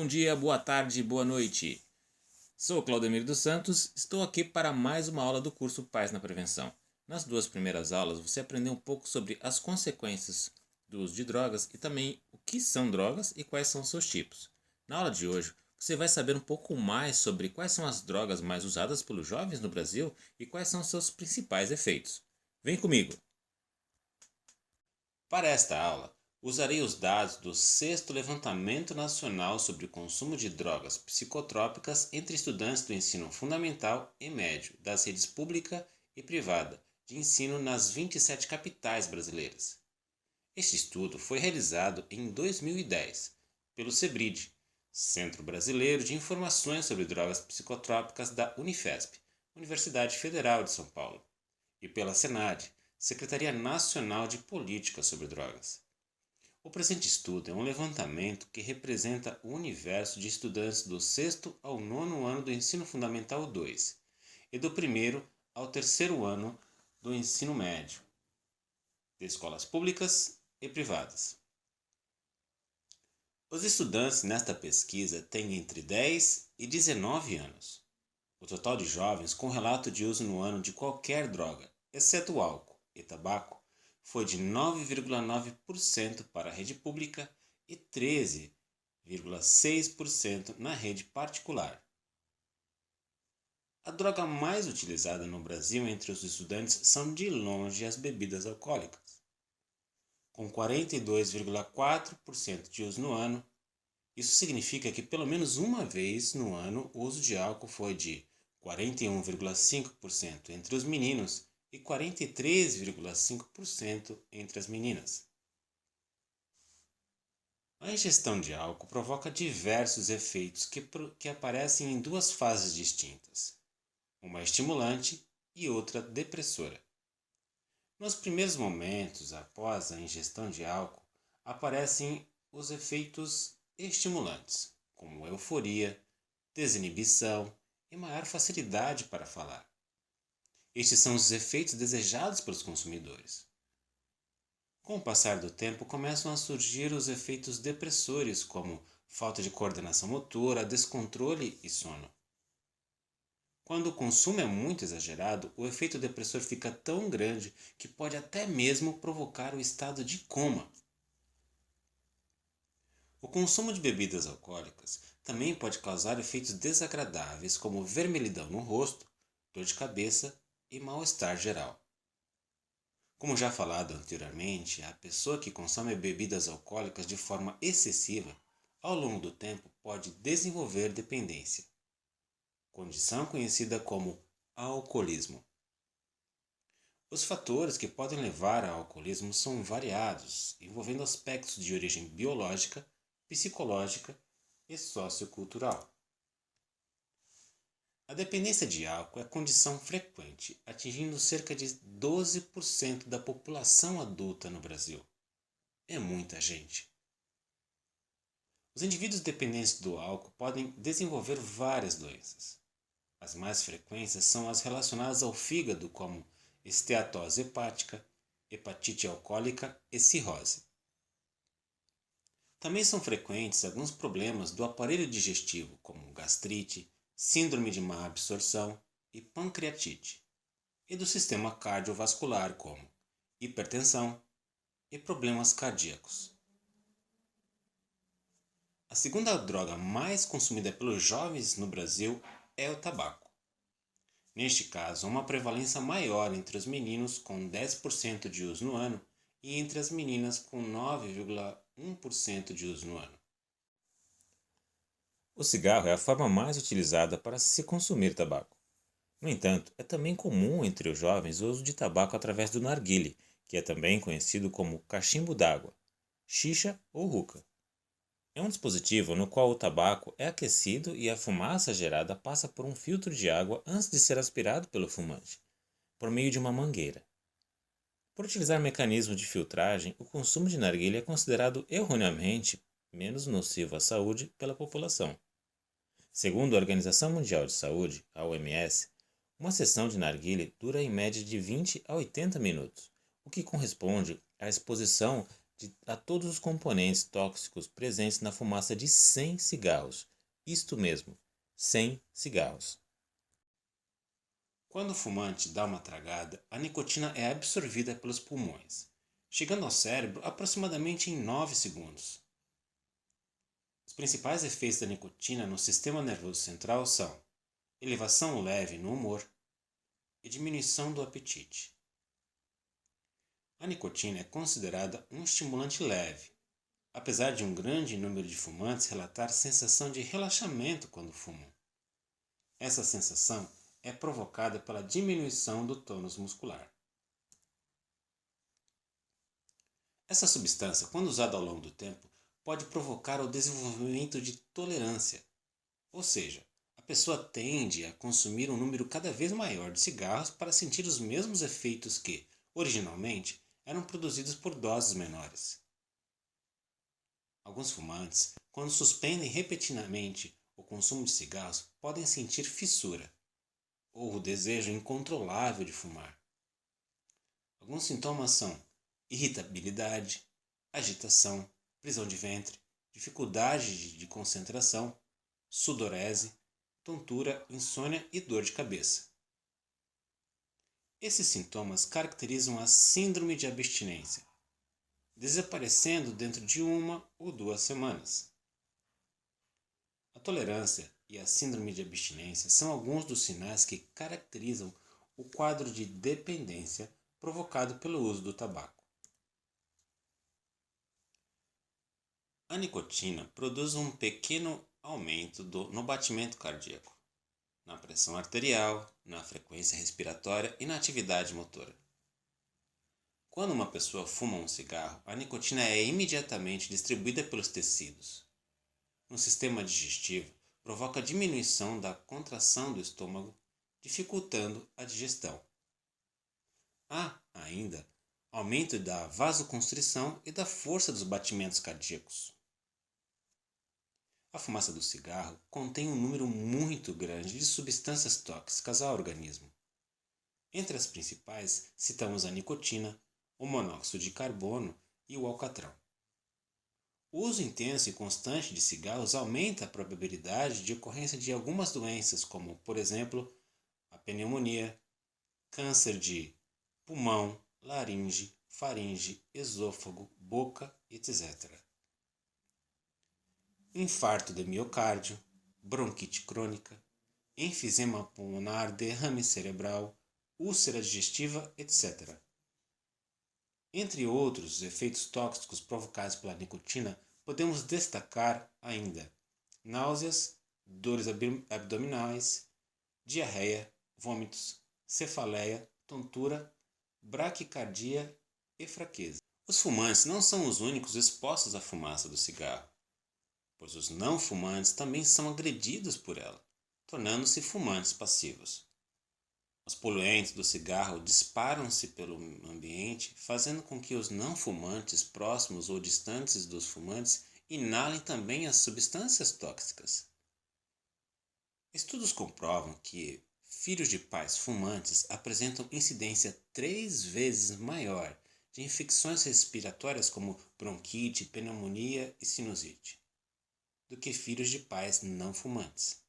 bom dia, boa tarde, boa noite. Sou Claudemir dos Santos, estou aqui para mais uma aula do curso Paz na Prevenção. Nas duas primeiras aulas você aprendeu um pouco sobre as consequências do uso de drogas e também o que são drogas e quais são seus tipos. Na aula de hoje você vai saber um pouco mais sobre quais são as drogas mais usadas pelos jovens no Brasil e quais são seus principais efeitos. Vem comigo! Para esta aula, usarei os dados do 6º Levantamento Nacional sobre o Consumo de Drogas Psicotrópicas entre estudantes do ensino fundamental e médio das redes pública e privada de ensino nas 27 capitais brasileiras. Este estudo foi realizado em 2010 pelo CEBRID, Centro Brasileiro de Informações sobre Drogas Psicotrópicas da Unifesp, Universidade Federal de São Paulo, e pela SENAD, Secretaria Nacional de Política sobre Drogas. O presente estudo é um levantamento que representa o universo de estudantes do 6º ao 9º ano do Ensino Fundamental 2 e do 1º ao 3º ano do ensino médio, de escolas públicas e privadas. Os estudantes nesta pesquisa têm entre 10 e 19 anos. O total de jovens com relato de uso no ano de qualquer droga, exceto o álcool e tabaco, foi de 9,9% para a rede pública e 13,6% na rede particular. A droga mais utilizada no Brasil entre os estudantes são de longe as bebidas alcoólicas. Com 42,4% de uso no ano, isso significa que pelo menos uma vez no ano o uso de álcool foi de 41,5% entre os meninos e 43,5% entre as meninas. A ingestão de álcool provoca diversos efeitos que aparecem em duas fases distintas, uma estimulante e outra depressora. Nos primeiros momentos após a ingestão de álcool, aparecem os efeitos estimulantes, como euforia, desinibição e maior facilidade para falar. Estes são os efeitos desejados pelos consumidores. Com o passar do tempo, começam a surgir os efeitos depressores, como falta de coordenação motora, descontrole e sono. Quando o consumo é muito exagerado, o efeito depressor fica tão grande que pode até mesmo provocar o estado de coma. O consumo de bebidas alcoólicas também pode causar efeitos desagradáveis, como vermelhidão no rosto, dor de cabeça e mal-estar geral. Como já falado anteriormente, a pessoa que consome bebidas alcoólicas de forma excessiva, ao longo do tempo pode desenvolver dependência, condição conhecida como alcoolismo. Os fatores que podem levar ao alcoolismo são variados, envolvendo aspectos de origem biológica, psicológica e sociocultural. A dependência de álcool é condição frequente, atingindo cerca de 12% da população adulta no Brasil. É muita gente. Os indivíduos dependentes do álcool podem desenvolver várias doenças. As mais frequentes são as relacionadas ao fígado, como esteatose hepática, hepatite alcoólica e cirrose. Também são frequentes alguns problemas do aparelho digestivo, como gastrite, síndrome de má absorção e pancreatite, e do sistema cardiovascular, como hipertensão e problemas cardíacos. A segunda droga mais consumida pelos jovens no Brasil é o tabaco. Neste caso, há uma prevalência maior entre os meninos, com 10% de uso no ano, e entre as meninas, com 9,1% de uso no ano. O cigarro é a forma mais utilizada para se consumir tabaco. No entanto, é também comum entre os jovens o uso de tabaco através do narguilé, que é também conhecido como cachimbo d'água, xixa ou hookah. É um dispositivo no qual o tabaco é aquecido e a fumaça gerada passa por um filtro de água antes de ser aspirado pelo fumante, por meio de uma mangueira. Por utilizar mecanismo de filtragem, o consumo de narguilé é considerado erroneamente menos nocivo à saúde pela população. Segundo a Organização Mundial de Saúde, a OMS, uma sessão de narguilé dura em média de 20 a 80 minutos, o que corresponde à exposição a todos os componentes tóxicos presentes na fumaça de 100 cigarros. Isto mesmo, 100 cigarros. Quando o fumante dá uma tragada, a nicotina é absorvida pelos pulmões, chegando ao cérebro aproximadamente em 9 segundos. Os principais efeitos da nicotina no sistema nervoso central são elevação leve no humor e diminuição do apetite. A nicotina é considerada um estimulante leve, apesar de um grande número de fumantes relatar sensação de relaxamento quando fumam. Essa sensação é provocada pela diminuição do tônus muscular. Essa substância, quando usada ao longo do tempo, pode provocar o desenvolvimento de tolerância, ou seja, a pessoa tende a consumir um número cada vez maior de cigarros para sentir os mesmos efeitos que, originalmente, eram produzidos por doses menores. Alguns fumantes, quando suspendem repetidamente o consumo de cigarros, podem sentir fissura ou o desejo incontrolável de fumar. Alguns sintomas são irritabilidade, agitação, prisão de ventre, dificuldade de concentração, sudorese, tontura, insônia e dor de cabeça. Esses sintomas caracterizam a síndrome de abstinência, desaparecendo dentro de 1 ou 2 semanas. A tolerância e a síndrome de abstinência são alguns dos sinais que caracterizam o quadro de dependência provocado pelo uso do tabaco. A nicotina produz um pequeno aumento no batimento cardíaco, na pressão arterial, na frequência respiratória e na atividade motora. Quando uma pessoa fuma um cigarro, a nicotina é imediatamente distribuída pelos tecidos. No sistema digestivo, provoca diminuição da contração do estômago, dificultando a digestão. Há, ainda, aumento da vasoconstrição e da força dos batimentos cardíacos. A fumaça do cigarro contém um número muito grande de substâncias tóxicas ao organismo. Entre as principais, citamos a nicotina, o monóxido de carbono e o alcatrão. O uso intenso e constante de cigarros aumenta a probabilidade de ocorrência de algumas doenças, como, por exemplo, a pneumonia, câncer de pulmão, laringe, faringe, esôfago, boca, etc. Infarto de miocárdio, bronquite crônica, enfisema pulmonar, derrame cerebral, úlcera digestiva, etc. Entre outros efeitos tóxicos provocados pela nicotina, podemos destacar ainda náuseas, dores abdominais, diarreia, vômitos, cefaleia, tontura, braquicardia e fraqueza. Os fumantes não são os únicos expostos à fumaça do cigarro, pois os não fumantes também são agredidos por ela, tornando-se fumantes passivos. Os poluentes do cigarro disparam-se pelo ambiente, fazendo com que os não fumantes próximos ou distantes dos fumantes inalem também as substâncias tóxicas. Estudos comprovam que filhos de pais fumantes apresentam incidência 3 vezes maior de infecções respiratórias como bronquite, pneumonia e sinusite, do que filhos de pais não fumantes.